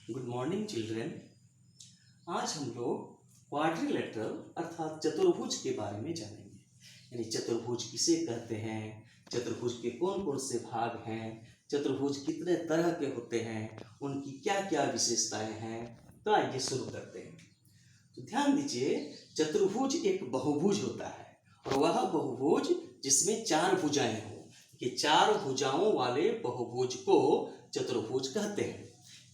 Good morning children. आज हम लोग क्वाड्रिलेटरल अर्थात चतुर्भुज के बारे में जानेंगे। यानी चतुर्भुज किसे कहते हैं, चतुर्भुज के कौन कौन से भाग हैं, चतुर्भुज कितने तरह के होते हैं, उनकी क्या क्या विशेषताएं हैं। तो आइए शुरू करते हैं। तो ध्यान दीजिए, चतुर्भुज एक बहुभुज होता है और वह बहुभुज जिसमें चार भुजाएं हों। ये चार भुजाओं वाले बहुभुज को चतुर्भुज कहते हैं।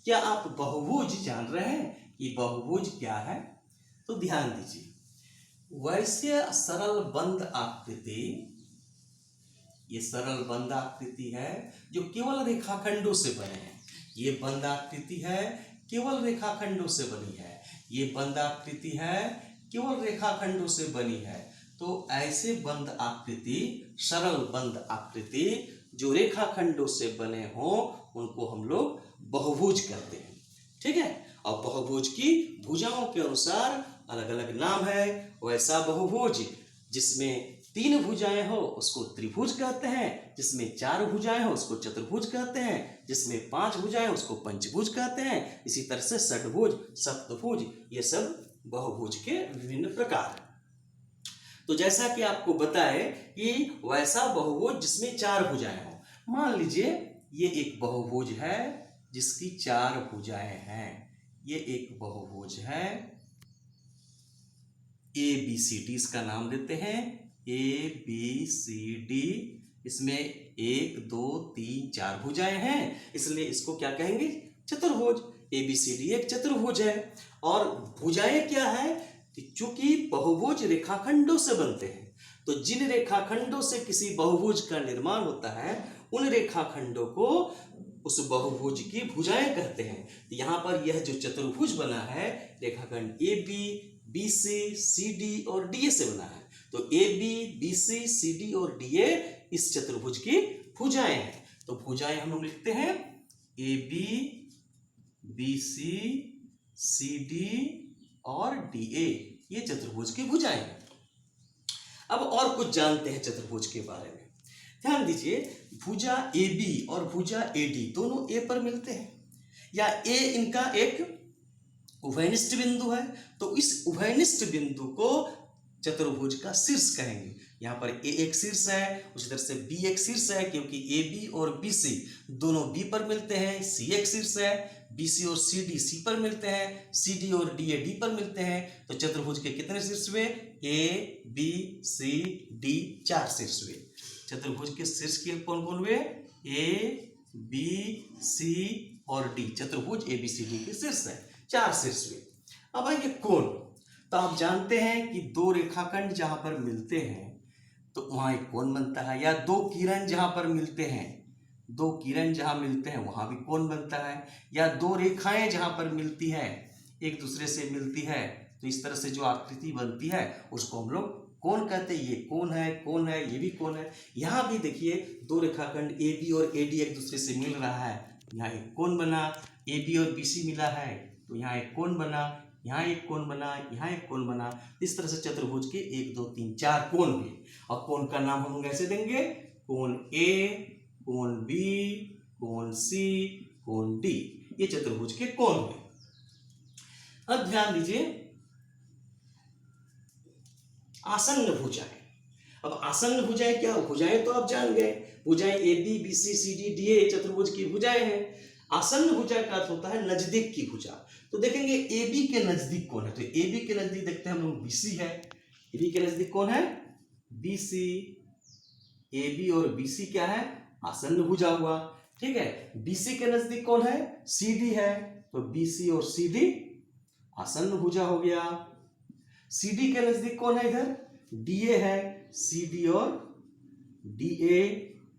क्या आप बहुभुज जान रहे हैं कि बहुभुज क्या है? तो ध्यान दीजिए, वैसे सरल बंद आकृति, ये सरल बंद आकृति है जो केवल रेखाखंडों से बने हैं। ये बंद आकृति है केवल रेखाखंडों से बनी है। ये बंद आकृति है केवल रेखाखंडों से बनी है। तो ऐसे बंद आकृति, सरल बंद आकृति जो रेखाखंडों से बने हों, उनको हम लोग बहुभुज कहते हैं। ठीक है। और बहुभुज की भुजाओं के अनुसार अलग अलग नाम है। वैसा बहुभुज जिसमें तीन भुजाएं हो उसको त्रिभुज कहते हैं, जिसमें चार भुजाएं हो उसको चतुर्भुज कहते हैं, जिसमें पांच भुजाएं उसको पंचभुज कहते हैं। इसी तरह से षटभुज, सप्तभुज, ये सब बहुभुज के विभिन्न प्रकार हैं। तो जैसा कि आपको बताए कि वैसा बहुभुज जिसमें चार भुजाएं हो। मान लीजिए ये एक बहुभुज है जिसकी चार भुजाएं हैं। ये एक बहुभुज है, ए बी सी डी इसका नाम देते हैं, ए बी सी डी। इसमें एक दो तीन चार भुजाएं हैं, इसलिए इसको क्या कहेंगे? चतुर्भुज। ए बी सी डी एक चतुर्भुज है। और भुजाएं क्या है? चूंकि बहुभुज रेखाखंडों से बनते हैं, तो जिन रेखाखंडों से किसी बहुभुज का निर्माण होता है उन रेखाखंडों को उस बहुभुज की भुजाएं कहते हैं। तो यहाँ पर यह जो चतुर्भुज बना है, रेखाखंड A B, B C, C D और डी ए से बना है। तो A B, B C, C D और डी ए इस चतुर्भुज की भुजाएं हैं। तो भुजाएं हम लोग लिखते हैं A B, B C, C D और डी ए, ये चतुर्भुज की भुजाएं हैं। अब और कुछ जानते हैं चतुर्भुज के बारे में। ध्यान दीजिए, भुजा ए बी और भुजा ए डी दोनों ए पर मिलते हैं, या ए इनका एक उभयनिष्ठ बिंदु है। तो इस उभयनिष्ठ बिंदु को चतुर्भुज का शीर्ष कहेंगे। यहाँ पर ए एक शीर्ष है, उसी तरह से बी एक शीर्ष है, क्योंकि ए बी और बी सी दोनों बी पर मिलते हैं। सी एक शीर्ष है, बी सी और सी डी सी पर मिलते हैं, सी डी और डी ए डी पर मिलते हैं। तो चतुर्भुज के कितने शीर्ष हुए? ए बी सी डी, चार शीर्ष हुए। चतुर्भुज के शीर्ष के कौन कौन हुए? ए बी सी और डी। चतुर्भुज ए बी सी डी के शीर्ष है, चार शीर्ष हुए। अब आइए कोण। तो आप जानते हैं कि दो रेखाखंड जहां पर मिलते हैं तो वहां एक कोण बनता है, या दो किरण जहां पर मिलते हैं, दो किरण जहां मिलते हैं वहां भी कोण बनता है, या दो रेखाएं जहां पर मिलती है, एक दूसरे से मिलती है, तो इस तरह से जो आकृति बनती है उसको हम लोग कोण कहते हैं। ये कोण है, कोण है, ये भी कोण है। यहाँ भी देखिए, दो रेखाखंड ए बी और ए डी एक दूसरे से मिल रहा है, यहाँ एक कोण बना। ए बी और बी सी मिला है तो यहाँ एक कोण बना, यहाँ एक कोण बना, यहाँ एक कोण बना। इस तरह से चतुर्भुज के एक दो तीन चार कोण हुए। और कोण का नाम हम कैसे देंगे? कोण ए, कोण बी, कोण सी, कोण डी, ये चतुर्भुज के कोण हुए। अब ध्यान दीजिए, आसन्न भुजाएं। अब आसन्न भुजाएं क्या? भुजाएं तो आप जान गए, भुजाएं A B, B C, C D, D A चतुर्भुज की भुजाएं हैं। आसन्न भुजा का अर्थ होता है नजदीक की भुजा। तो देखेंगे ए बी के नजदीक कौन है? तो ए बी के नजदीक देखते हैं हम लोग, बी सी है। ए बी के नजदीक कौन है? B C. ए बी और बी सी क्या है? आसन्न भुजा हुआ। ठीक है। बी सी के नजदीक कौन है? सी डी है। तो बी सी और सी डी आसन्न भुजा हो गया। सी डी के नजदीक कौन है? इधर डी ए है। सी डी और डी ए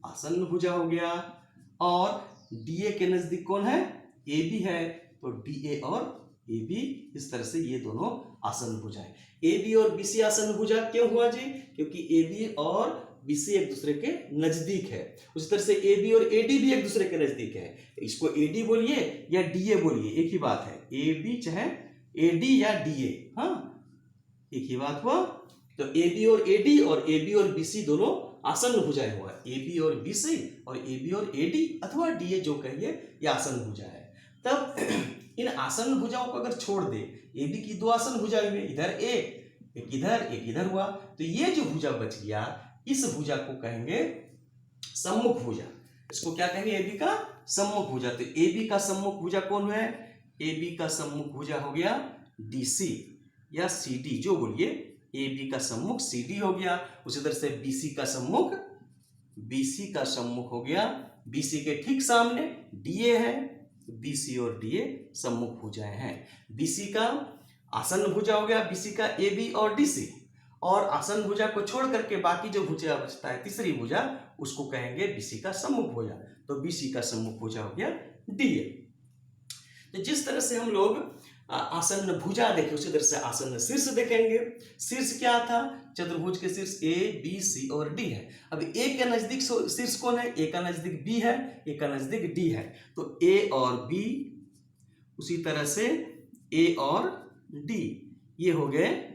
आसन्न भुजा हो गया। और डी ए के नजदीक कौन है? ए बी है। तो डी ए और ए बी, इस तरह से ये दोनों आसन्न भुजाएं। ए बी और बी सी आसन्न भुजा क्यों हुआ जी? क्योंकि ए बी और बी सी एक दूसरे के नजदीक है। उसी तरह से ए बी और ए डी भी एक दूसरे के नजदीक है। इसको ए डी बोलिए या डी ए बोलिए, एक ही बात है। ए बी चाहे ए डी या डी ए, हाँ एक ही बात हुआ। तो ए बी और ए डी और ए बी और बी सी दोनों आसन्न भुजाएं हुआ। ए बी और बी सी और ए बी और ए डी अथवा डी ए जो कहिए, ये आसन्न भुजा है। तब इन आसन्न भुजाओं को अगर छोड़ दे, ए बी की दो आसन्न भुजाएं हुई, इधर एक इधर हुआ, तो ये जो भुजा बच गया इस भुजा को कहेंगे सम्मुख भुजा। इसको क्या कहेंगे? ए बी का सम्मुख भुजा। तो ए बी का सम्मुख भुजा कौन है? ए बी का सम्मुख भुजा हो गया डी सी या सी डी, जो बोलिए। ए बी का सम्मुख सी डी हो गया। उसी तरह से बी सी का सम्मुख हो गया, बी सी के ठीक सामने डी ए है, बी सी और डी ए सम्मुख भुजाएं हैं। बी सी का आसन्न भुजा हो गया, बी सी का ए बी और डी सी, और आसन्न भुजा को छोड़ करके बाकी जो भुजा बचता है तीसरी भुजा, उसको कहेंगे बी सी का सम्मुख भुजा। तो बी सी का सम्मुख भुजा हो गया डी ए। तो जिस तरह से हम लोग आसन्न भुजा देखे, उसी तरह से आसन्न शीर्ष देखेंगे। शीर्ष क्या था? चतुर्भुज के शीर्ष ए बी सी और डी है। अब ए के नजदीक शीर्ष कौन है? ए का नजदीक बी है, ए का नजदीक डी है। तो ए और बी, उसी तरह से ए और डी, ये हो गए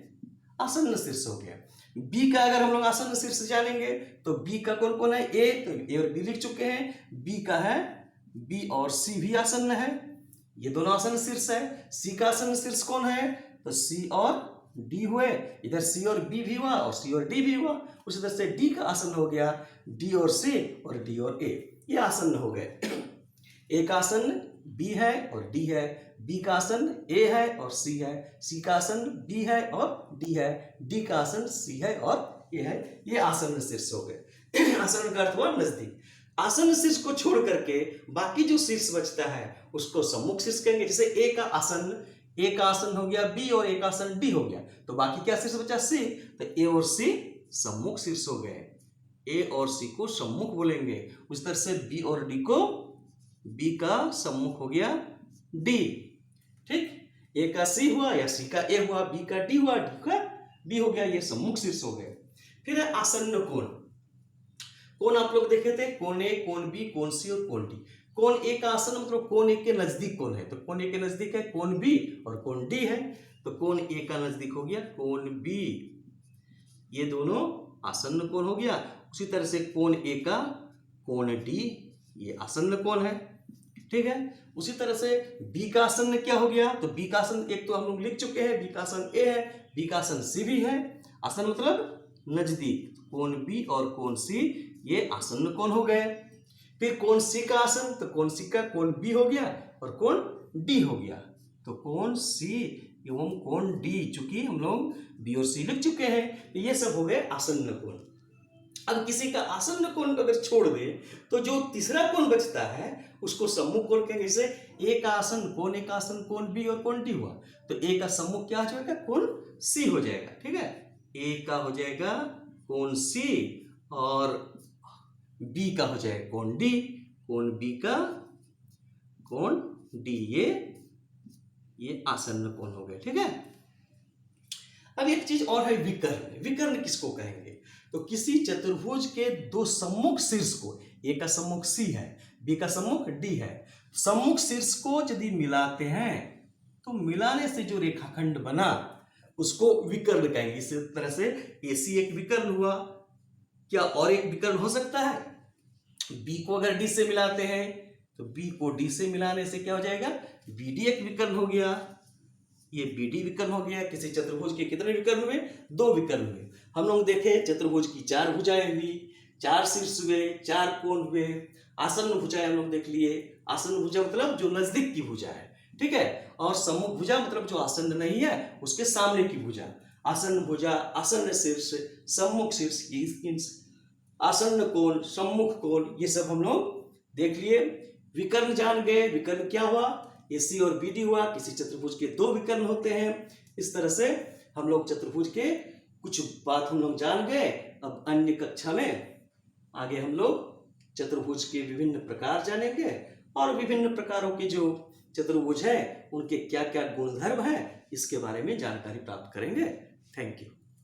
आसन्न शीर्ष हो गया। बी का अगर हम लोग आसन्न शीर्ष जानेंगे तो बी का कौन कौन है? ए, तो ए और बी लिख चुके हैं। बी का है, बी और सी भी आसन्न है, ये दोनों आसन्न शीर्ष है। सी का आसन्न शीर्ष कौन है? तो सी और डी हुए, इधर सी और बी भी हुआ और सी और डी भी हुआ। उसी तरह से डी का आसन्न हो गया डी और सी और डी और ए, ये आसन्न हो गए। ए का आसन्न बी है और डी है, बी का आसन्न ए है और सी है, सी का आसन्न बी है और डी है, डी का आसन्न सी है और ए है। ये आसन्न शीर्ष हो गए। आसन्न का अर्थ हुआ नजदीक। आसन्न शीर्ष को छोड़ करके बाकी जो शीर्ष बचता है उसको सम्मुख शीर्ष कहेंगे। जैसे ए का आसन हो गया बी और ए का आसन डी हो गया, तो बाकी क्या शीर्ष बचा? सी। तो ए और सी सम्मुख शीर्ष हो गए, ए और सी को सम्मुख बोलेंगे। उस तरह से बी और डी को, बी का सम्मुख हो गया डी, ठीक। ए का सी हुआ या सी का ए हुआ, बी का डी हुआ, डी का बी हो गया, ये सम्मुख शीर्ष हो गए। फिर है आसन्न कोण। कोण आप लोग देखे थे, कोण ए, कोण बी, कोण सी और कोण डी। कोण ए का आसन्न मतलब कोण ए के नजदीक कौन है? तो कोण ए के नजदीक है कोण बी और कोण डी है। तो कोण ए का नजदीक हो गया कोण बी, ये दोनों आसन्न कोण हो गया। उसी तरह से कोण ए का कोण डी, ये आसन्न कोण है, ठीक है। उसी तरह से बी का आसन्न क्या हो गया? तो बी का आसन्न एक तो हम लोग लिख चुके हैं, बी का आसन्न ए है, बी का आसन्न सी भी है। आसन्न मतलब नजदीक, कोण बी और कोण सी ये आसन्न कोण हो गए। फिर कोण सी का आसन्न, तो कोण सी का कोण बी हो गया और कोण डी हो गया। तो कोण सी एवं कोण डी, चूंकि हम लोग बी और सी लिख चुके हैं, ये सब हो गए आसन्न कोण। अब किसी का आसन्न कोण अगर छोड़ दे तो जो तीसरा कोण बचता है उसको सम्मुख कोण कहेंगे। जैसे ए का आसन्न कोण ए का आसन्न कोण बी और कोण डी हुआ, तो ए का सम्मुख क्या हो जाएगा? कोण सी हो जाएगा, ठीक है। ए का हो जाएगा कोण सी और बी का हो जाएगा कोण डी, कोण बी का कोण डी, ये आसन्न कोण हो गए, ठीक है। अब एक चीज और है विकर्ण। विकर्ण किसको कहेंगे? तो किसी चतुर्भुज के दो सम्मुख शीर्ष को, ए का सम्मुख सी है, बी का सम्मुख डी है, सम्मुख शीर्ष को यदि मिलाते हैं तो मिलाने से जो रेखाखंड बना उसको विकर्ण कहेंगे। इस तरह से AC एक विकर्ण हुआ। क्या और एक विकर्ण हो सकता है? बी को अगर डी से मिलाते हैं तो बी को डी से मिलाने से क्या हो जाएगा? BD एक विकर्ण हो गया, ये BD विकर्ण हो गया। किसी चतुर्भुज के कितने विकर्ण हुए? दो विकर्ण हुए। हम लोग देखे चतुर्भुज की चार भुजाएं हुई, चार शीर्ष हुए, चार कोण हुए। आसन्न भुजाएं हम लोग देख लिए। आसन्न भुजा मतलब जो नजदीक की भुजा है, ठीक है। और सम्मुख भुजा मतलब जो आसन्न नहीं है उसके सामने की भुजा। आसन्न भुजा, आसन्न शीर्ष, सम्मुख शीर्ष, आसन्न कोण, सम्मुख कोण, ये सब हम लोग देख लिए। विकर्ण जान गए। विकर्ण क्या हुआ? AC और BD हुआ। किसी चतुर्भुज के दो विकर्ण होते हैं। इस तरह से हम लोग चतुर्भुज के कुछ बात हम लोग जान गए। अब अन्य कक्षा में आगे हम लोग चतुर्भुज के विभिन्न प्रकार जानेंगे और विभिन्न प्रकारों के जो चतुर्भुज है उनके क्या क्या गुणधर्म है इसके बारे में जानकारी प्राप्त करेंगे। Thank you.